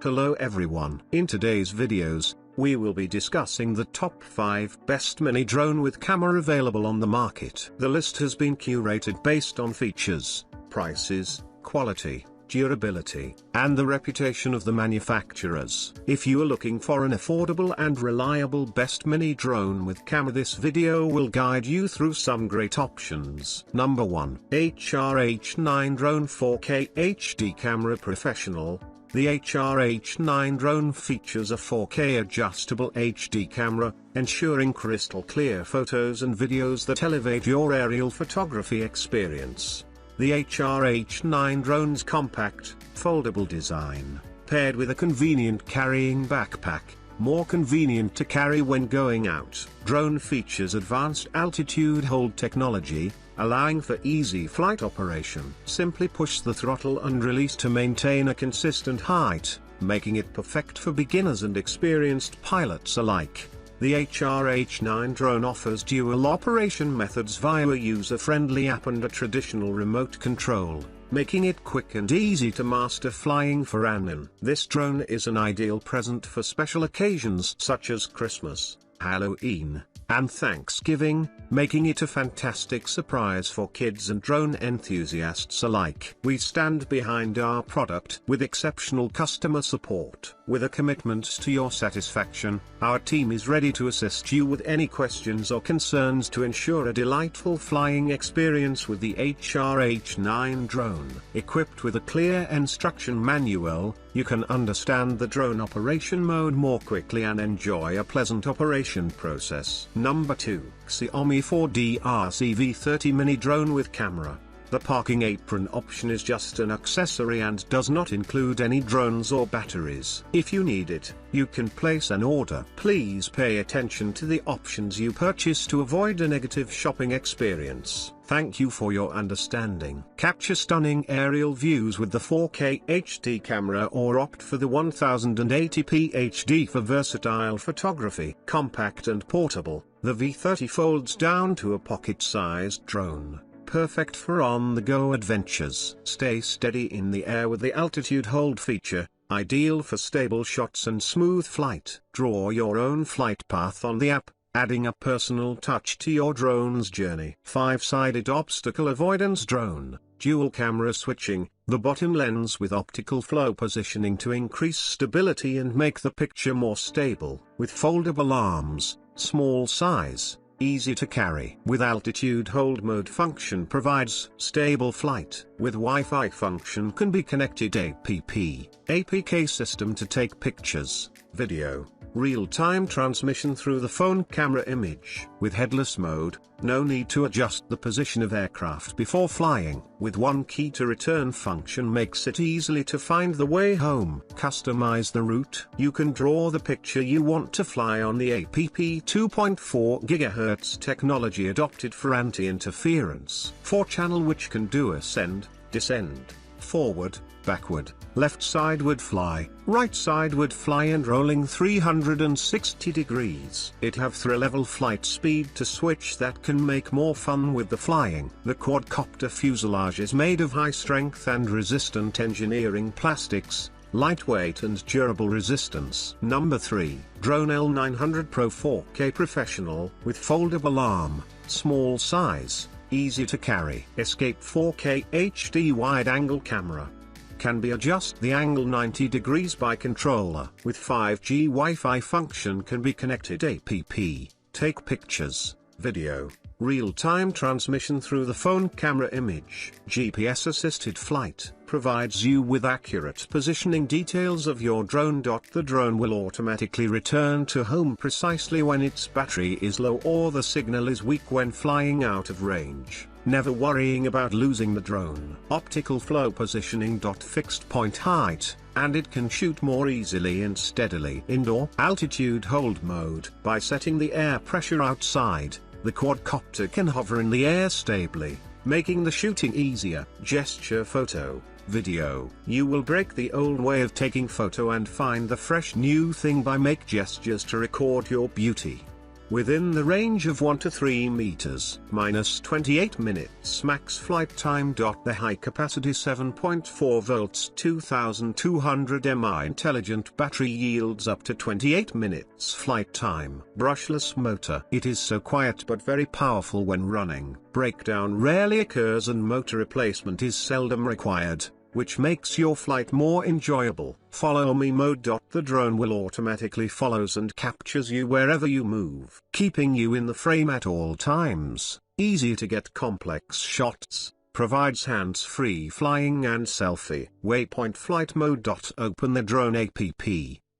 Hello everyone. In today's videos, we will be discussing the top 5 best mini drone with camera available on the market. The list has been curated based on features, prices, quality, durability, and the reputation of the manufacturers. If you are looking for an affordable and reliable best mini drone with camera, this video will guide you through some great options. Number 1. HRH9 Drone 4K HD Camera Professional. The HRH9 drone features a 4K adjustable HD camera, ensuring crystal clear photos and videos that elevate your aerial photography experience. The HRH9 drone's compact, foldable design, paired with a convenient carrying backpack, more convenient to carry when going out. Drone features advanced altitude hold technology, allowing for easy flight operation. Simply push the throttle and release to maintain a consistent height, making it perfect for beginners and experienced pilots alike. The HRH9 drone offers dual operation methods via a user-friendly app and a traditional remote control, making it quick and easy to master flying for anyone. This drone is an ideal present for special occasions such as Christmas, Halloween, and Thanksgiving, making it a fantastic surprise for kids and drone enthusiasts alike. We stand behind our product with exceptional customer support. With a commitment to your satisfaction, our team is ready to assist you with any questions or concerns to ensure a delightful flying experience with the HRH9 drone. Equipped with a clear instruction manual, you can understand the drone operation mode more quickly and enjoy a pleasant operation process. Number 2. XIAOMI 4D RCV30 Mini Drone with Camera. The parking apron option is just an accessory and does not include any drones or batteries. If you need it, you can place an order. Please pay attention to the options you purchase to avoid a negative shopping experience. Thank you for your understanding. Capture stunning aerial views with the 4K HD camera or opt for the 1080p HD for versatile photography. Compact and portable, the V30 folds down to a pocket-sized drone, perfect for on-the-go adventures. Stay steady in the air with the altitude hold feature, ideal for stable shots and smooth flight. Draw your own flight path on the app, adding a personal touch to your drone's journey. 5-sided obstacle avoidance drone, dual camera switching, the bottom lens with optical flow positioning to increase stability and make the picture more stable. With foldable arms, small size, easy to carry. With altitude hold mode function provides stable flight. With Wi-Fi function can be connected APK system to take pictures, video, real-time transmission through the phone camera image. With headless mode, no need to adjust the position of aircraft before flying. With one key to return function makes it easily to find the way home. Customize the route. You can draw the picture you want to fly on the APP 2.4 GHz technology adopted for anti-interference. 4-channel which can do ascend, descend, forward, backward, left sideward fly, right sideward fly and rolling 360 degrees. It have 3-level flight speed to switch that can make more fun with the flying. The quadcopter fuselage is made of high strength and resistant engineering plastics, lightweight and durable resistance. Number 3. Drone L900 Pro 4K Professional with foldable arm, small size, easy to carry. Escape 4K HD wide-angle camera. Can be adjust the angle 90 degrees by controller. With 5G Wi-Fi function can be connected APP, take pictures, video, real-time transmission through the phone camera image. GPS assisted flight provides you with accurate positioning details of your drone. The drone will automatically return to home precisely when its battery is low or the signal is weak when flying out of range, never worrying about losing the drone. Optical flow positioning. Fixed point height, and it can shoot more easily and steadily. Indoor altitude hold mode. By setting the air pressure outside, the quadcopter can hover in the air stably, making the shooting easier. Gesture photo, video. You will break the old way of taking photo and find the fresh new thing by make gestures to record your beauty. within the range of 1 to 3 meters, minus 28 minutes max flight time. The high-capacity 7.4 volts 2200 mAh intelligent battery yields up to 28 minutes flight time. Brushless motor. It is so quiet but very powerful when running. Breakdown rarely occurs and motor replacement is seldom required, which makes your flight more enjoyable. Follow me mode. The drone will automatically follows and captures you wherever you move, keeping you in the frame at all times. Easy to get complex shots. Provides hands-free flying and selfie. Waypoint flight mode. Open the drone app.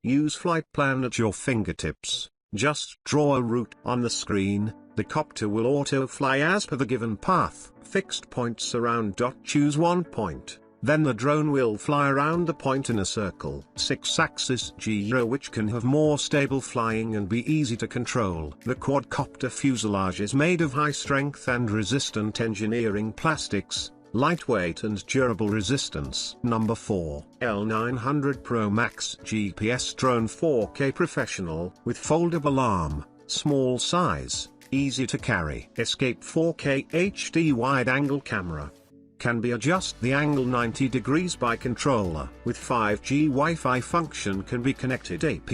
Use flight plan at your fingertips. Just draw a route on the screen. The copter will auto-fly as per the given path. Fixed points around. Choose one point. Then the drone will fly around the point in a circle. 6-axis gyro, which can have more stable flying and be easy to control. The quadcopter fuselage is made of high-strength and resistant engineering plastics, lightweight and durable resistance. Number 4. L900 Pro Max GPS Drone 4K Professional with foldable arm, small size, easy to carry. Escape 4K HD wide-angle camera. Can be adjust the angle 90 degrees by controller. With 5G Wi-Fi function can be connected app.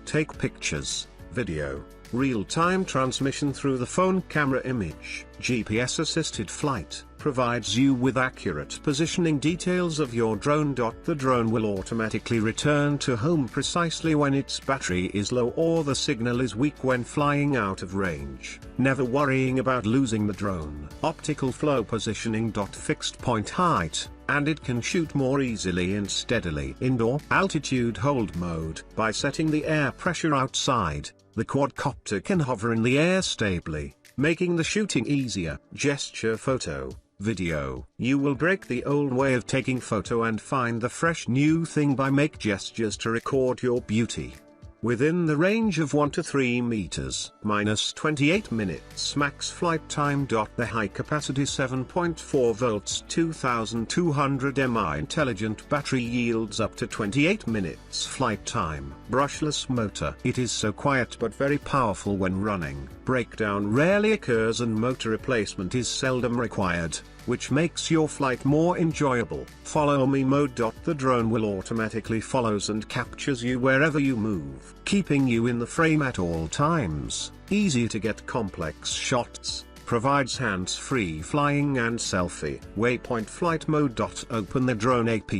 Take pictures, video, real-time transmission through the phone camera image. GPS assisted flight provides you with accurate positioning details of your drone. The drone will automatically return to home precisely when its battery is low or the signal is weak when flying out of range. Never worrying about losing the drone. Optical flow positioning. Fixed point height, and it can shoot more easily and steadily. Indoor altitude hold mode. By setting the air pressure outside, the quadcopter can hover in the air stably, making the shooting easier. Gesture photo, video. You will break the old way of taking photo and find the fresh new thing by make gestures to record your beauty. Within the range of 1 to 3 meters, minus 28 minutes max flight time. The high-capacity 7.4 volts 2200 mAh intelligent battery yields up to 28 minutes flight time. Brushless motor. It is so quiet but very powerful when running. Breakdown rarely occurs and motor replacement is seldom required, which makes your flight more enjoyable. Follow me mode. The drone will automatically follows and captures you wherever you move, keeping you in the frame at all times. Easy to get complex shots. Provides hands-free flying and selfie. Waypoint flight mode. Open the drone app.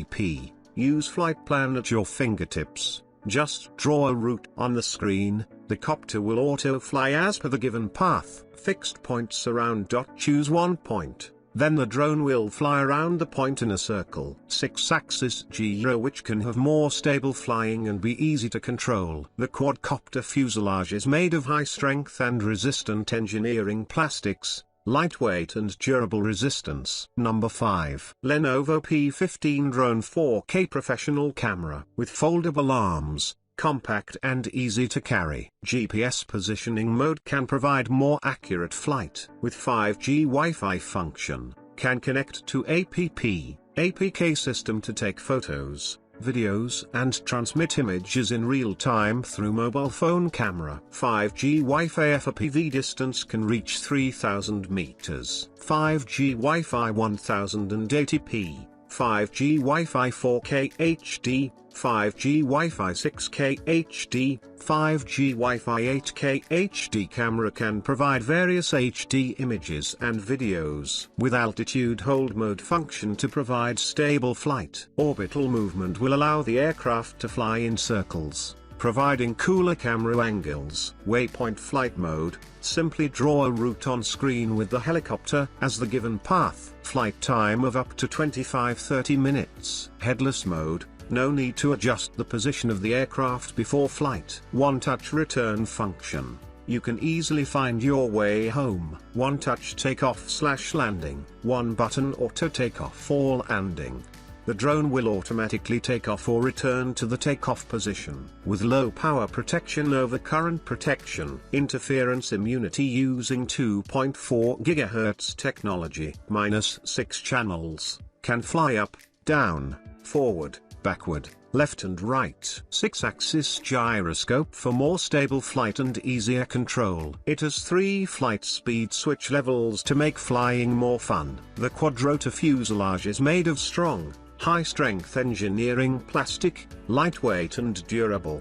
Use flight plan at your fingertips. Just draw a route on the screen. The copter will auto-fly as per the given path. Fixed points around. Choose one point. Then the drone will fly around the point in a circle. 6-axis gyro, which can have more stable flying and be easy to control. The quadcopter fuselage is made of high-strength and resistant engineering plastics, lightweight and durable resistance. Number 5. Lenovo P15 Drone 4K Professional Camera with foldable arms. Compact and easy to carry. GPS positioning mode can provide more accurate flight. With 5G Wi-Fi function, can connect to APK system to take photos, videos and transmit images in real time through mobile phone camera. 5G Wi-Fi FPV distance can reach 3000 meters. 5G Wi-Fi 1080p. 5G Wi-Fi 4K HD, 5G Wi-Fi 6K HD, 5G Wi-Fi 8K HD camera can provide various HD images and videos with altitude hold mode function to provide stable flight. Orbital movement will allow the aircraft to fly in circles, providing cooler camera angles. Waypoint flight mode, simply draw a route on screen with the helicopter as the given path. Flight time of up to 25-30 minutes. Headless mode, no need to adjust the position of the aircraft before flight. One-touch return function, you can easily find your way home. One-touch takeoff/landing, one button auto takeoff or landing. The drone will automatically take off or return to the takeoff position. With low power protection over current protection, interference immunity using 2.4 GHz technology, -6 channels, can fly up, down, forward, backward, left and right. 6-axis gyroscope for more stable flight and easier control. It has 3 flight speed switch levels to make flying more fun. The quadrotor fuselage is made of strong, high-strength engineering plastic, lightweight and durable.